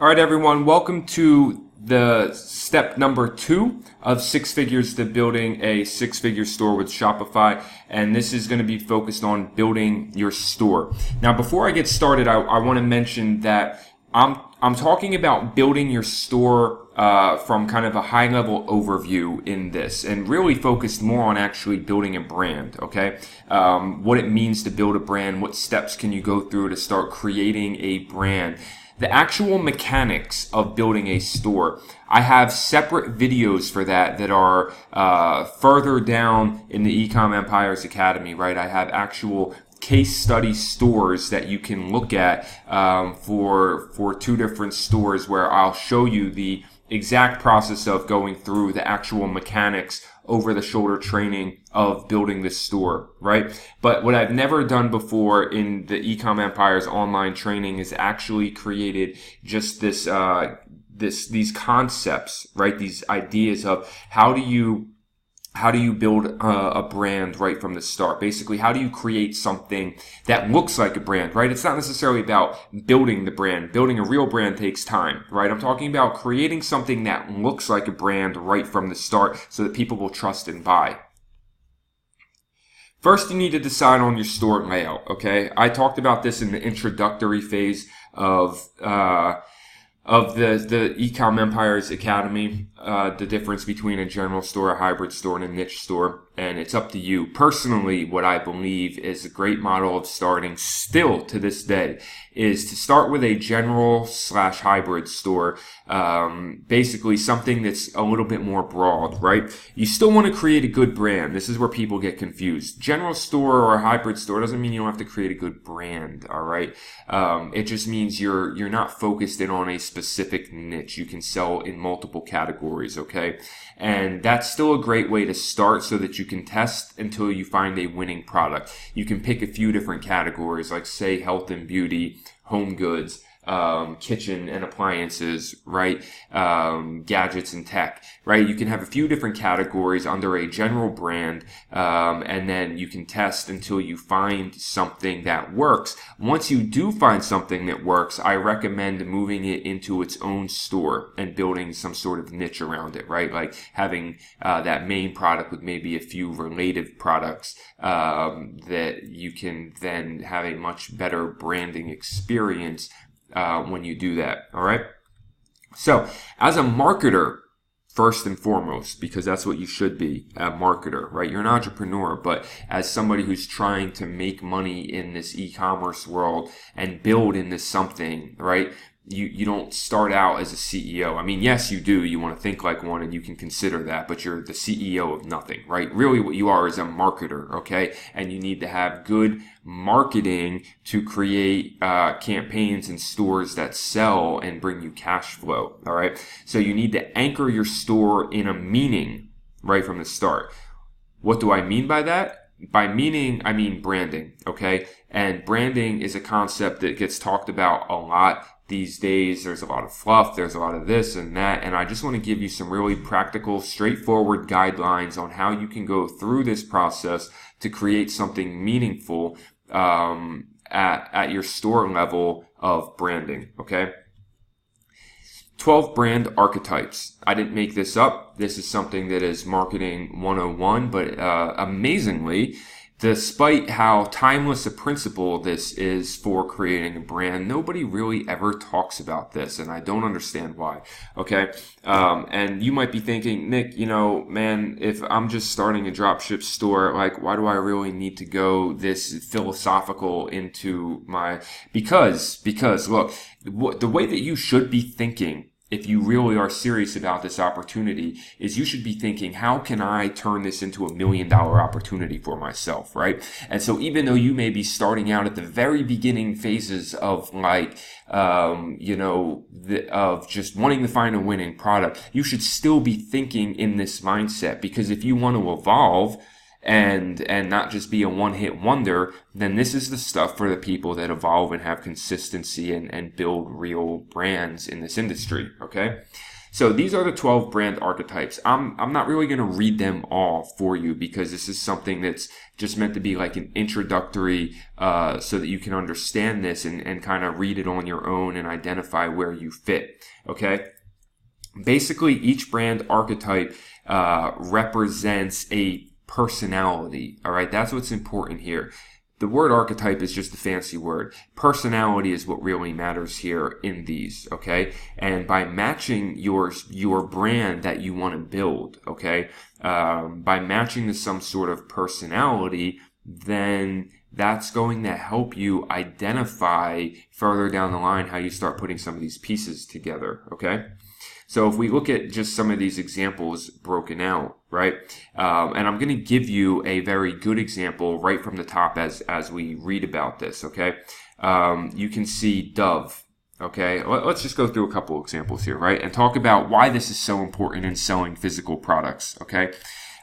All right, everyone, welcome to the step number 2 of 6 figures to building a 6-figure store with Shopify. And this is going to be focused on building your store. Now, before I get started, I want to mention that I'm talking about building your store from kind of a high-level overview in this, and really focused more on actually building a brand, okay? What it means to build a brand, what steps can you go through to start creating a brand. The actual mechanics of building a store, I have separate videos for that are further down in the Ecom Empires Academy, right? I have actual case study stores that you can look at for 2 different stores where I'll show you the exact process of going through the actual mechanics, over the shoulder training of building this store, right? But what I've never done before in the Ecom Empires online training is actually created just these concepts, right? These ideas of how do you build a brand right from the start? Basically, how do you create something that looks like a brand, right? It's not necessarily about building the brand. Building a real brand takes time, right? I'm talking about creating something that looks like a brand right from the start so that people will trust and buy. First, you need to decide on your store layout, okay? I talked about this in the introductory phase of the Ecom Empires Academy, the difference between a general store, a hybrid store, and a niche store. And it's up to you. Personally, what I believe is a great model of starting still to this day is to start with a general/hybrid store. Basically something that's a little bit more broad, right? You still want to create a good brand. This is where people get confused. General store or a hybrid store doesn't mean you don't have to create a good brand, all right? It just means you're not focused in on a specific niche. You can sell in multiple categories, okay? And that's still a great way to start so that you can test until you find a winning product. You can pick a few different categories, like say health and beauty, home goods, kitchen and appliances, right? Gadgets and tech, right? You can have a few different categories under a general brand, and then you can test until you find something that works. Once you do find something that works, I recommend moving it into its own store and building some sort of niche around it, right? Like having that main product with maybe a few related products that you can then have a much better branding experience when you do that, all right? So, as a marketer, first and foremost, because that's what you should be, a marketer, right? You're an entrepreneur, but as somebody who's trying to make money in this e-commerce world and build in this something, right? You don't start out as a CEO. I mean, yes, you do. You want to think like one and you can consider that, but you're the CEO of nothing, right? Really what you are is a marketer, okay? And you need to have good marketing to create campaigns and stores that sell and bring you cash flow, all right? So you need to anchor your store in a meaning right from the start. What do I mean by that? By meaning, I mean branding, okay? And branding is a concept that gets talked about a lot these days. There's a lot of fluff, there's a lot of this and that, and I just want to give you some really practical, straightforward guidelines on how you can go through this process to create something meaningful at your store level of branding, okay? 12 brand archetypes. I didn't make this up. This is something that is marketing 101, but amazingly, despite how timeless a principle this is for creating a brand, nobody really ever talks about this, and I don't understand why, okay? And you might be thinking, Nick, man, if I'm just starting a dropship store, like, why do I really need to go this philosophical into my... Because, look, the way that you should be thinking if you really are serious about this opportunity is you should be thinking, how can I turn this into $1 million opportunity for myself, right? And so even though you may be starting out at the very beginning phases of of just wanting to find a winning product, you should still be thinking in this mindset, because if you want to evolve and not just be a one-hit wonder, then this is the stuff for the people that evolve and have consistency and build real brands in this industry, okay? So these are the 12 brand archetypes. I'm not really going to read them all for you because this is something that's just meant to be like an introductory, so that you can understand this and kind of read it on your own and identify where you fit. Okay. Basically, each brand archetype represents a personality. All right. That's what's important here. The word archetype is just a fancy word. Personality is what really matters here in these, okay? And by matching your brand that you want to build, okay, by matching to some sort of personality, then that's going to help you identify further down the line how you start putting some of these pieces together, okay? So if we look at just some of these examples broken out, right? And I'm going to give you a very good example right from the top as we read about this, okay? You can see Dove, okay? Let's just go through a couple of examples here, right? And talk about why this is so important in selling physical products, okay?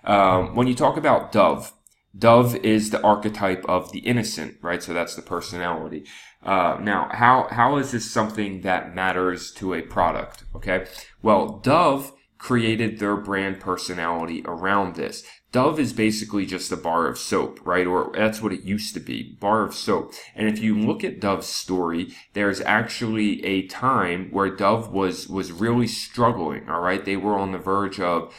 When you talk about Dove, Dove is the archetype of the innocent, right? So that's the personality. Now, how is this something that matters to a product? Okay. Well, Dove created their brand personality around this. Dove is basically just a bar of soap, right? Or that's what it used to be, bar of soap. And if you look at Dove's story, there's actually a time where Dove was really struggling. All right. They were on the verge of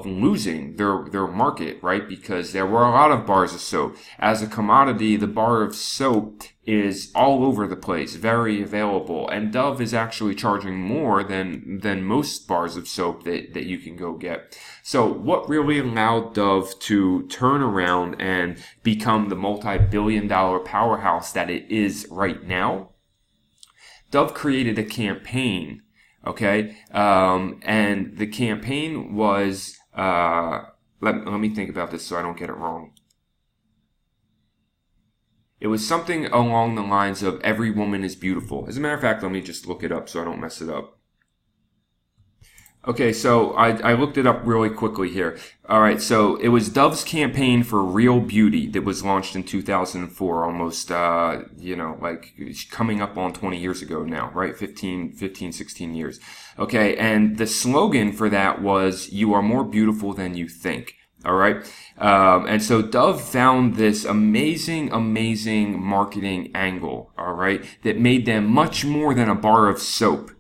losing their market, right? Because there were a lot of bars of soap. As a commodity, the bar of soap is all over the place, very available. And Dove is actually charging more than most bars of soap that you can go get. So what really allowed Dove to turn around and become the multi-billion-dollar powerhouse that it is right now? Dove created a campaign, okay? And the campaign was, let me think about this so I don't get it wrong. It was something along the lines of every woman is beautiful. As a matter of fact, let me just look it up so I don't mess it up. Okay, so I looked it up really quickly here. All right, so it was Dove's campaign for Real Beauty that was launched in 2004, almost, like coming up on 20 years ago now, right? 16 years. Okay, and the slogan for that was, "You are more beautiful than you think." All right. And so Dove found this amazing marketing angle, all right, that made them much more than a bar of soap.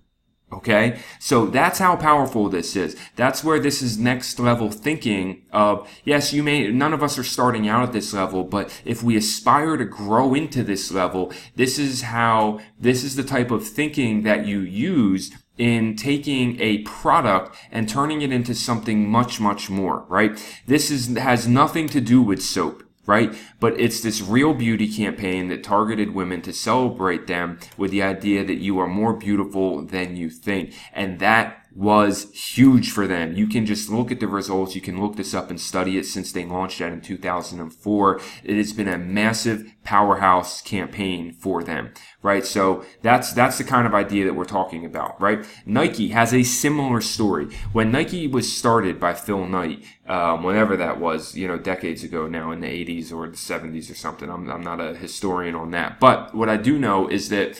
Okay. So that's how powerful this is. That's where this is next level thinking of, yes, none of us are starting out at this level, but if we aspire to grow into this level, this is the type of thinking that you use in taking a product and turning it into something much, much more, right? This has nothing to do with soap, right? But it's this Real Beauty campaign that targeted women to celebrate them with the idea that you are more beautiful than you think. And that was huge for them. You can just look at the results. You can look this up and study it since they launched that in 2004. It has been a massive powerhouse campaign for them, right? So that's the kind of idea that we're talking about, right? Nike has a similar story. When Nike was started by Phil Knight, whenever that was, decades ago now in the 80s or the 70s or something. I'm not a historian on that. But what I do know is that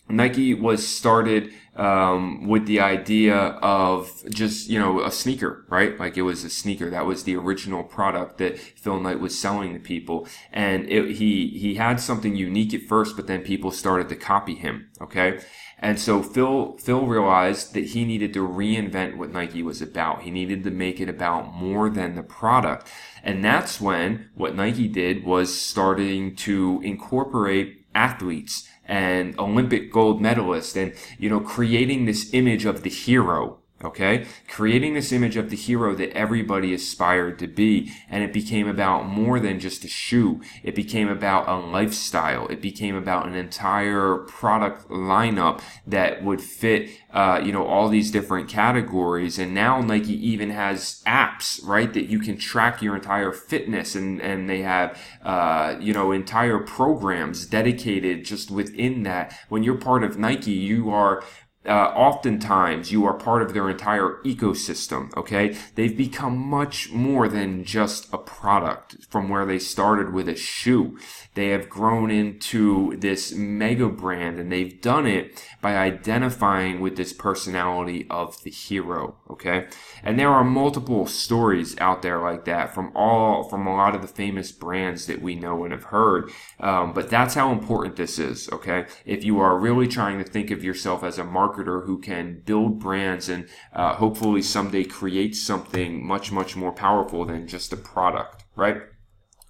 Nike was started with the idea of just, a sneaker, right? Like it was a sneaker. That was the original product that Phil Knight was selling to people. And he had something unique at first, but then people started to copy him, okay? And so Phil realized that he needed to reinvent what Nike was about. He needed to make it about more than the product. And that's when what Nike did was starting to incorporate athletes and Olympic gold medalists and, creating this image of the hero. Okay, creating this image of the hero that everybody aspired to be. And it became about more than just a shoe. It became about a lifestyle. It became about an entire product lineup that would fit, all these different categories. And now Nike even has apps, right, that you can track your entire fitness. And they have, entire programs dedicated just within that. When you're part of Nike, you are oftentimes you are part of their entire ecosystem, okay? They've become much more than just a product from where they started with a shoe. They have grown into this mega brand, and they've done it by identifying with this personality of the hero, okay? And there are multiple stories out there like that from a lot of the famous brands that we know and have heard. But that's how important this is, okay? If you are really trying to think of yourself as a marketer who can build brands and hopefully someday create something much, much more powerful than just a product, right?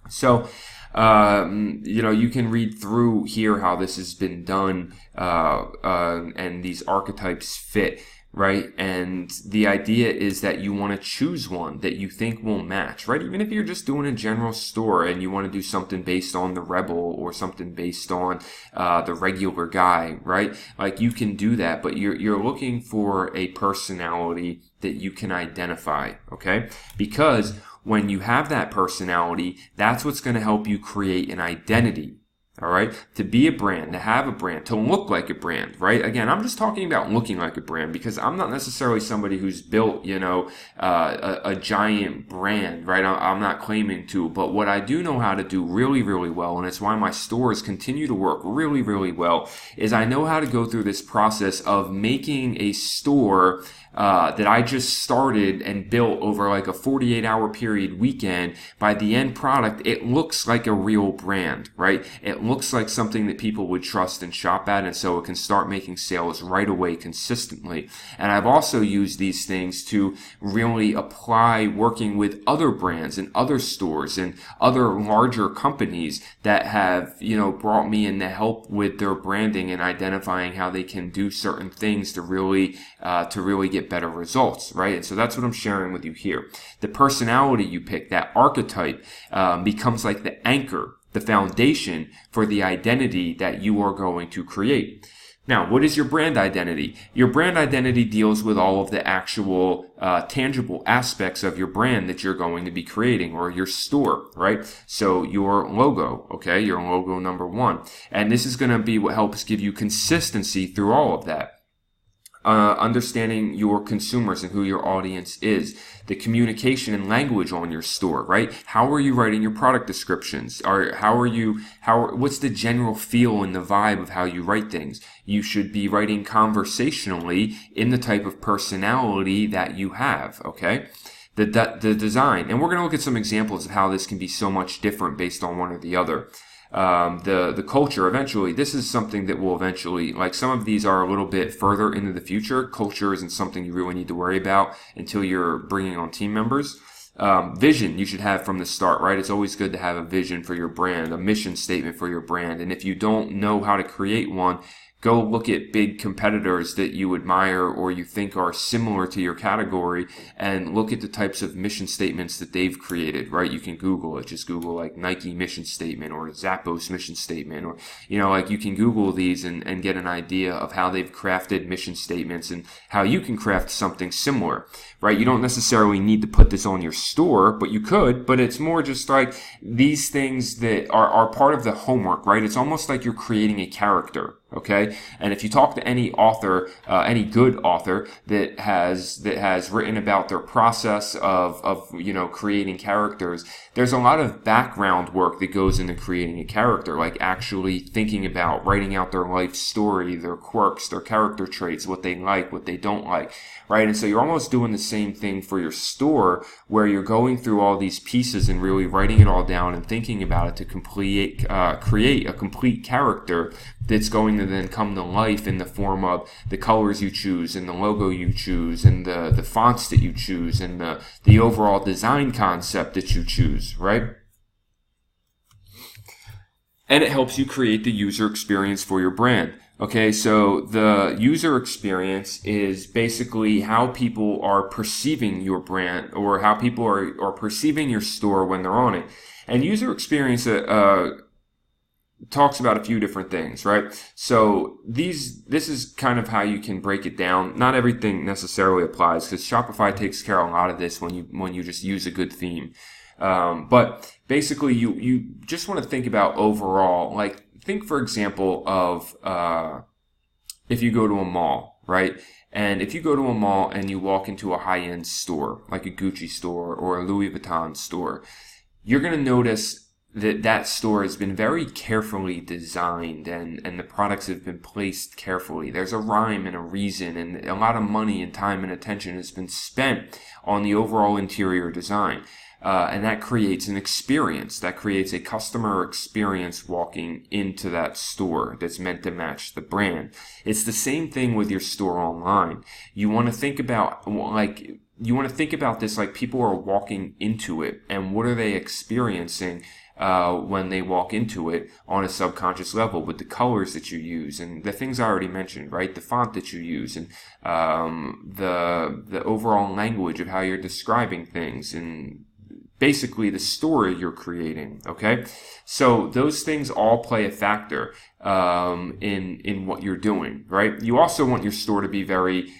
So, you can read through here how this has been done, and these archetypes fit, right? And the idea is that you want to choose one that you think will match, right? Even if you're just doing a general store and you want to do something based on the rebel or something based on the regular guy, right? Like, you can do that, but you're looking for a personality that you can identify, okay? Because when you have that personality, that's what's going to help you create an identity. All right. To be a brand, to have a brand, to look like a brand, right? Again, I'm just talking about looking like a brand because I'm not necessarily somebody who's built, a giant brand, right? I'm not claiming to, but what I do know how to do really, really well, and it's why my stores continue to work really, really well, is I know how to go through this process of making a store that I just started and built over like a 48-hour period weekend. By the end product, it looks like a real brand, right? It looks like something that people would trust and shop at, and so it can start making sales right away consistently. And I've also used these things to really apply working with other brands and other stores and other larger companies that have, brought me in to help with their branding and identifying how they can do certain things to really get better results, right? And so that's what I'm sharing with you here. The personality you pick, that archetype, becomes like the anchor, the foundation for the identity that you are going to create. Now, what is your brand identity? Your brand identity deals with all of the actual tangible aspects of your brand that you're going to be creating, or your store, right? So your logo, okay, your logo number one. And this is going to be what helps give you consistency through all of that. Understanding your consumers and who your audience is, the communication and language on your store, right? How are you writing your product descriptions? What's the general feel and the vibe of how you write things? You should be writing conversationally in the type of personality that you have, okay? The design, and we're going to look at some examples of how this can be so much different based on one or the other. The culture, eventually, this is something that will eventually, like, some of these are a little bit further into the future. Culture isn't something you really need to worry about until you're bringing on team members. Vision you should have from the start, right? It's always good to have a vision for your brand, a mission statement for your brand. And if you don't know how to create one, go look at big competitors that you admire or you think are similar to your category and look at the types of mission statements that they've created, right? You can Google it. Just Google like Nike mission statement or Zappos mission statement, or, you can Google these and get an idea of how they've crafted mission statements and how you can craft something similar, right? You don't necessarily need to put this on your store, but you could, but it's more just like these things that are part of the homework, right? It's almost like you're creating a character. Okay, and if you talk to any author, any good author that has written about their process of creating characters, there's a lot of background work that goes into creating a character, like actually thinking about writing out their life story, their quirks, their character traits, what they like, what they don't like, right? And so you're almost doing the same thing for your store, where you're going through all these pieces and really writing it all down and thinking about it to create a complete character that's going to then come to life in the form of the colors you choose and the logo you choose and the fonts that you choose and the overall design concept that you choose, right? And it helps you create the user experience for your brand. Okay, so the user experience is basically how people are perceiving your brand, or how people are perceiving your store when they're on it. And user experience talks about a few different things, right? So this is kind of how you can break it down. Not everything necessarily applies, because Shopify takes care of a lot of this when you just use a good theme. But basically, you just want to think about overall, like, think, for example, of if you go to a mall, right? And if you go to a mall and you walk into a high-end store, like a Gucci store or a Louis Vuitton store, you're going to notice that that store has been very carefully designed, and the products have been placed carefully. There's a rhyme and a reason, and a lot of money and time and attention has been spent on the overall interior design. And that creates an experience. That creates a customer experience walking into that store that's meant to match the brand. It's the same thing with your store online. You want to think about this like people are walking into it, and what are they experiencing when they walk into it on a subconscious level with the colors that you use and the things I already mentioned, right? The font that you use and the overall language of how you're describing things and basically the story you're creating, okay? So those things all play a factor in what you're doing, right? You also want your store to be very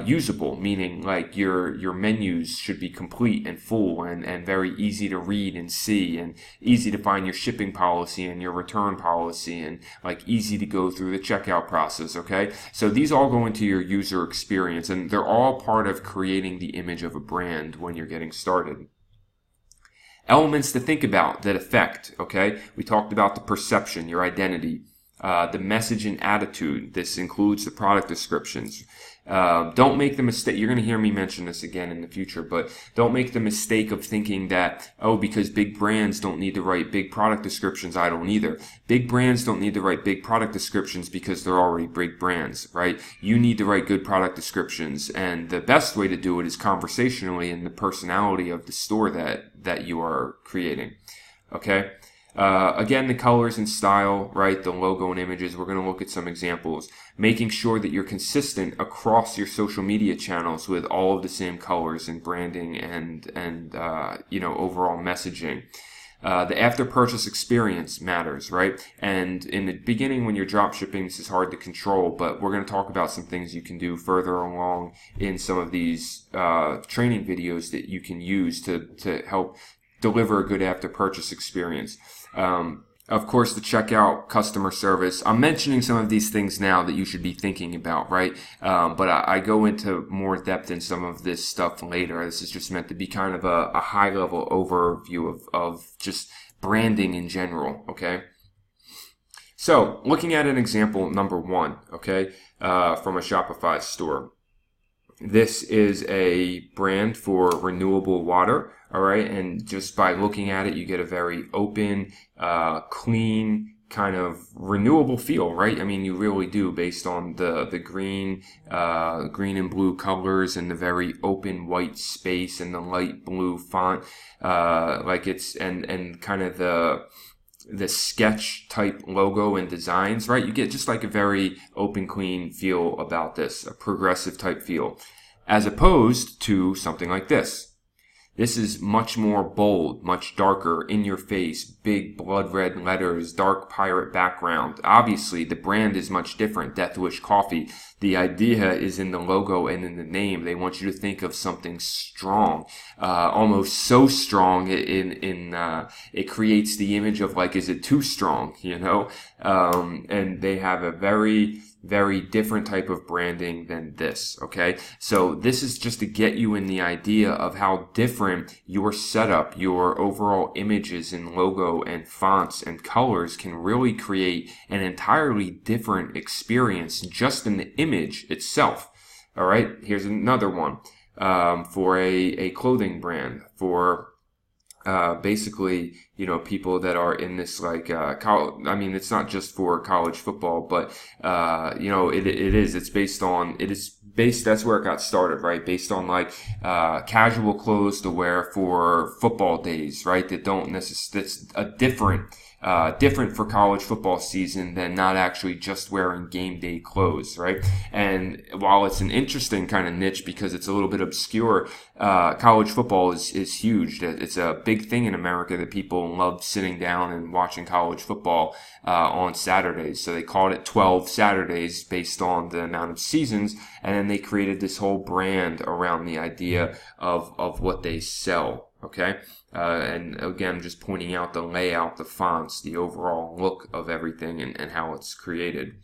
usable, meaning like your menus should be complete and full and very easy to read and see, and easy to find your shipping policy and your return policy, and like easy to go through the checkout process, okay? So these all go into your user experience, and they're all part of creating the image of a brand when you're getting started. Elements to think about that affect, okay? We talked about the perception, your identity, the message and attitude. This includes the product descriptions. Don't make the mistake, you're going to hear me mention this again in the future, but don't make the mistake of thinking that, oh, because big brands don't need to write big product descriptions, I don't either. Big brands don't need to write big product descriptions because they're already big brands, right? You need to write good product descriptions, and the best way to do it is conversationally in the personality of the store that you are creating, okay? Again, the colors and style, right? The logo and images. We're going to look at some examples. Making sure that you're consistent across your social media channels with all of the same colors and branding and overall messaging. The after purchase experience matters, right? And in the beginning, when you're drop shipping, this is hard to control, but we're going to talk about some things you can do further along in some of these training videos that you can use to help deliver a good after purchase experience. Of course, the checkout, customer service. I'm mentioning some of these things now that you should be thinking about, right? But I go into more depth in some of this stuff later. This is just meant to be kind of a high level overview of just branding in general, okay? So, looking at an example number 1, okay, from a Shopify store. This is a brand for renewable water, all right? And just by looking at it, you get a very open, clean, kind of renewable feel, right? I mean, you really do, based on the green and blue colors and the very open white space and the light blue font, and kind of the sketch type logo and designs, right? You get just like a very open, clean feel about this, a progressive type feel, as opposed to something like this. This is much more bold, much darker, in your face, big blood red letters, dark pirate background. Obviously, the brand is much different, Death Wish Coffee. The idea is in the logo and in the name. They want you to think of something strong, almost so strong it creates the image of like, is it too strong, you know? And they have a very, very different type of branding than this, okay? So this is just to get you in the idea of how different your setup, your overall images and logo and fonts and colors can really create an entirely different experience just in the image itself. All right, here's another one for a clothing brand for basically, you know, people that are in this like I mean, it's not just for college football, but that's where it got started, right? Based on like casual clothes to wear for football days, right? That don't necessarily, that's a different for college football season than not actually just wearing game day clothes, right? And while it's an interesting kind of niche because it's a little bit obscure, college football is huge. It's a big thing in America that people love sitting down and watching college football on Saturdays. So they called it 12 Saturdays based on the amount of seasons, and then they created this whole brand around the idea of what they sell. Okay, and again, I'm just pointing out the layout, the fonts, the overall look of everything and how it's created.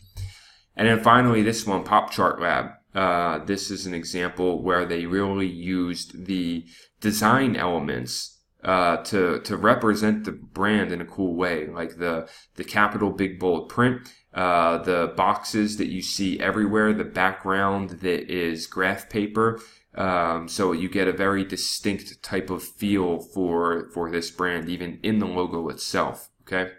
And then finally, this one, Pop Chart Lab. This is an example where they really used the design elements to represent the brand in a cool way, like the capital big bold print, the boxes that you see everywhere, the background that is graph paper. So you get a very distinct type of feel for this brand, even in the logo itself. Okay.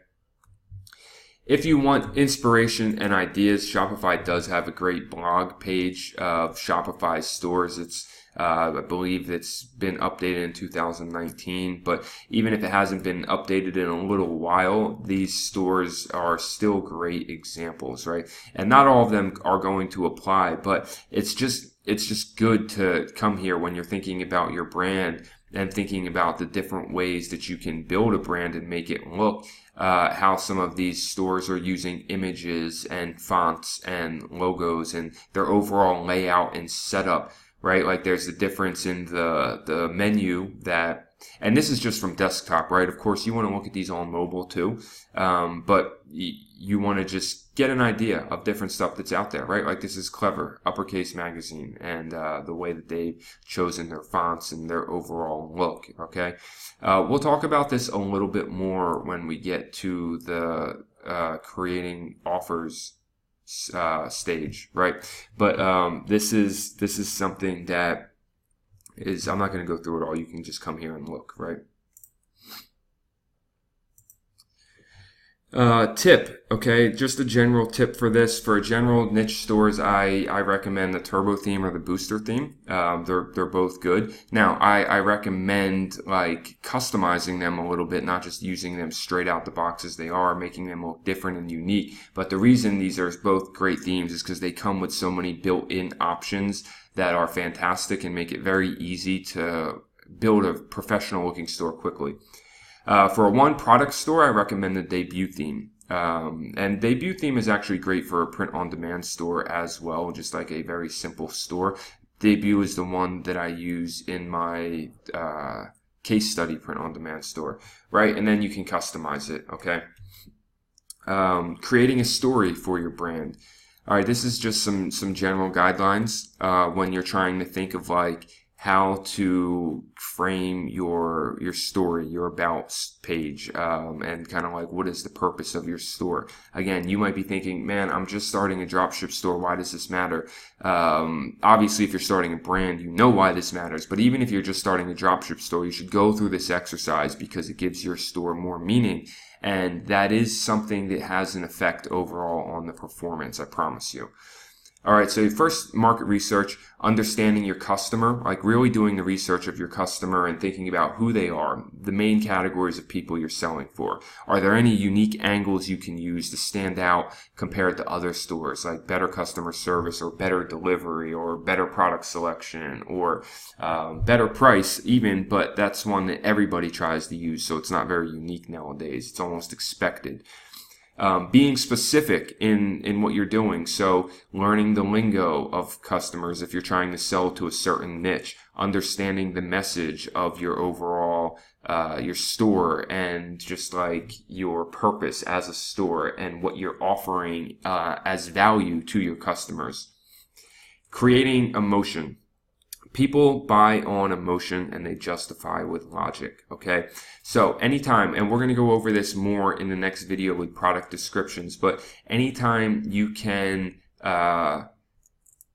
If you want inspiration and ideas, Shopify does have a great blog page of Shopify stores. I believe it's been updated in 2019, but even if it hasn't been updated in a little while, these stores are still great examples, right? And not all of them are going to apply, but it's just good to come here when you're thinking about your brand and thinking about the different ways that you can build a brand and make it look, how some of these stores are using images and fonts and logos and their overall layout and setup, right? Like there's a difference in the menu and this is just from desktop, right? Of course, you want to look at these on mobile too, but you want to just get an idea of different stuff that's out there, right? Like this is Clever, Uppercase Magazine, and the way that they've chosen their fonts and their overall look, okay? We'll talk about this a little bit more when we get to the creating offers stage, right? But this is something that is, I'm not going to go through it all. You can just come here and look, right? Tip, okay, just a general tip for this. For general niche stores, I recommend the turbo theme or the booster theme. They're both good. Now, I recommend like customizing them a little bit, not just using them straight out the box as they are, making them look different and unique. But the reason these are both great themes is because they come with so many built-in options that are fantastic and make it very easy to build a professional looking store quickly. For a one product store, I recommend the debut theme. And debut theme is actually great for a print on demand store as well, just like a very simple store. Debut is the one that I use in my case study print on demand store, right? And then you can customize it, okay? Creating a story for your brand. All right, this is just some general guidelines when you're trying to think of like how to frame your story, your about page, and kind of like what is the purpose of your store. Again, you might be thinking, man, I'm just starting a dropship store. Why does this matter? Obviously, if you're starting a brand, you know why this matters. But even if you're just starting a dropship store, you should go through this exercise because it gives your store more meaning. And that is something that has an effect overall on the performance, I promise you. All right, so first, market research, understanding your customer, like really doing the research of your customer and thinking about who they are, the main categories of people you're selling for. Are there any unique angles you can use to stand out compared to other stores, like better customer service or better delivery or better product selection or better price even, but that's one that everybody tries to use, so it's not very unique nowadays. It's almost expected. Being specific in what you're doing. So learning the lingo of customers if you're trying to sell to a certain niche, understanding the message of your overall, your store and just like your purpose as a store and what you're offering, as value to your customers. Creating emotion. People buy on emotion and they justify with logic, okay? So anytime, and we're going to go over this more in the next video with product descriptions, but anytime you can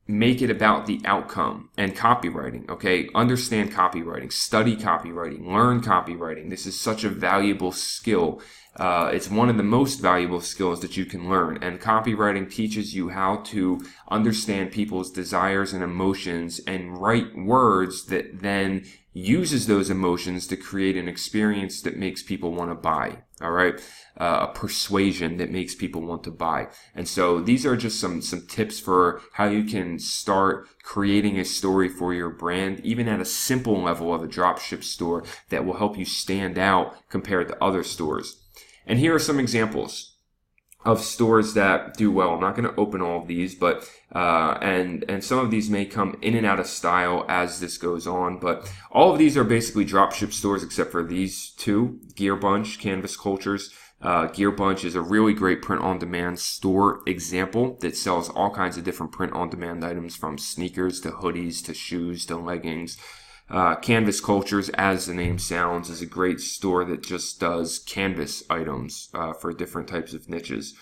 make it about the outcome and copywriting, okay? Understand copywriting, study copywriting, learn copywriting. This is such a valuable skill. It's one of the most valuable skills that you can learn, and copywriting teaches you how to understand people's desires and emotions and write words that then uses those emotions to create an experience that makes people want to buy. All right. A persuasion that makes people want to buy. And so these are just some tips for how you can start creating a story for your brand, even at a simple level of a dropship store that will help you stand out compared to other stores. And here are some examples of stores that do well. I'm not going to open all of these, but and some of these may come in and out of style as this goes on, but all of these are basically dropship stores except for these two, Gear Bunch, Canvas Cultures. Gear Bunch is a really great print-on-demand store example that sells all kinds of different print-on-demand items, from sneakers to hoodies to shoes to leggings. Canvas Cultures, as the name sounds, is a great store that just does canvas items for different types of niches.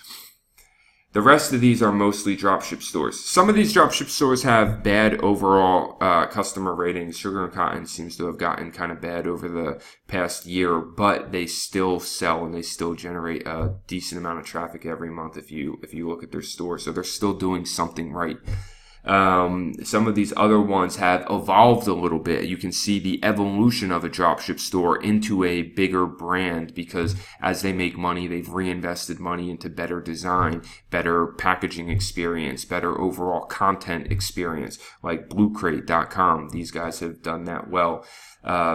The rest of these are mostly dropship stores. Some of these dropship stores have bad overall customer ratings. Sugar and Cotton seems to have gotten kind of bad over the past year, but they still sell and they still generate a decent amount of traffic every month if you look at their store. So they're still doing something right. Some of these other ones have evolved a little bit. You can see the evolution of a dropship store into a bigger brand, because as they make money, they've reinvested money into better design, better packaging experience, better overall content experience, like BlueCrate.com. These guys have done that well.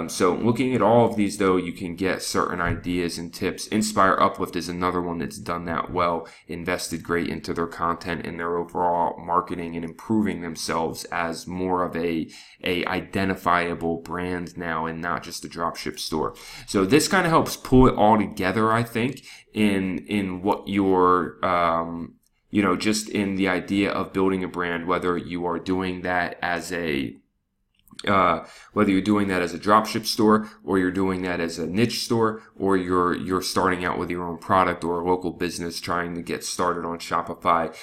So looking at all of these, though, you can get certain ideas and tips. Inspire Uplift is another one that's done that well, invested great into their content and their overall marketing and improving themselves as more of a identifiable brand now and not just a dropship store. So this kind of helps pull it all together, I think, in what you're, just in the idea of building a brand, whether you are doing that as whether you're doing that as a dropship store, or you're doing that as a niche store, or you're starting out with your own product, or a local business trying to get started on Shopify.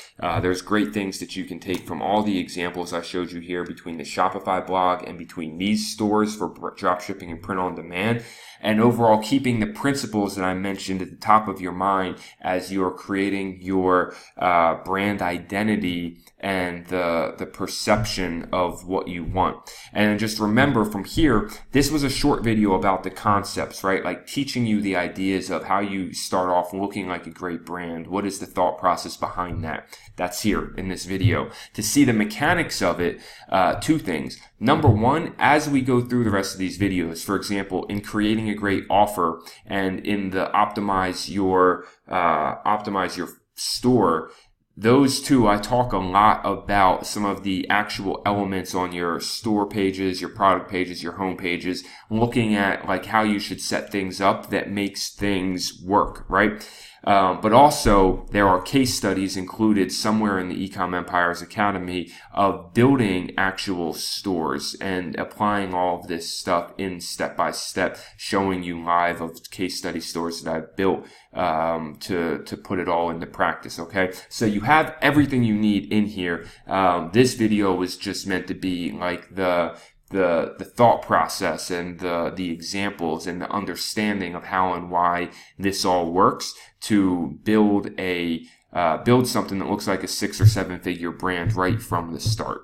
There's great things that you can take from all the examples I showed you here, between the Shopify blog and between these stores for dropshipping and print on demand. And overall, keeping the principles that I mentioned at the top of your mind as you're creating your brand identity and the perception of what you want. And just remember, from here, this was a short video about the concepts, right? Like teaching you the ideas of how you start off looking like a great brand. What is the thought process behind that? That's here in this video. To see the mechanics of it, two things. Number one, as we go through the rest of these videos, for example, in creating a great offer and in the optimize your store, those two, I talk a lot about some of the actual elements on your store pages, your product pages, your home pages, looking at like how you should set things up that makes things work, right? But also, there are case studies included somewhere in the Ecom Empires Academy of building actual stores and applying all of this stuff in step by step, showing you live of case study stores that I've built to put it all into practice. Okay, so you have everything you need in here. This video was just meant to be like the thought process and the examples and the understanding of how and why this all works to build something that looks like a 6 or 7 figure brand right from the start.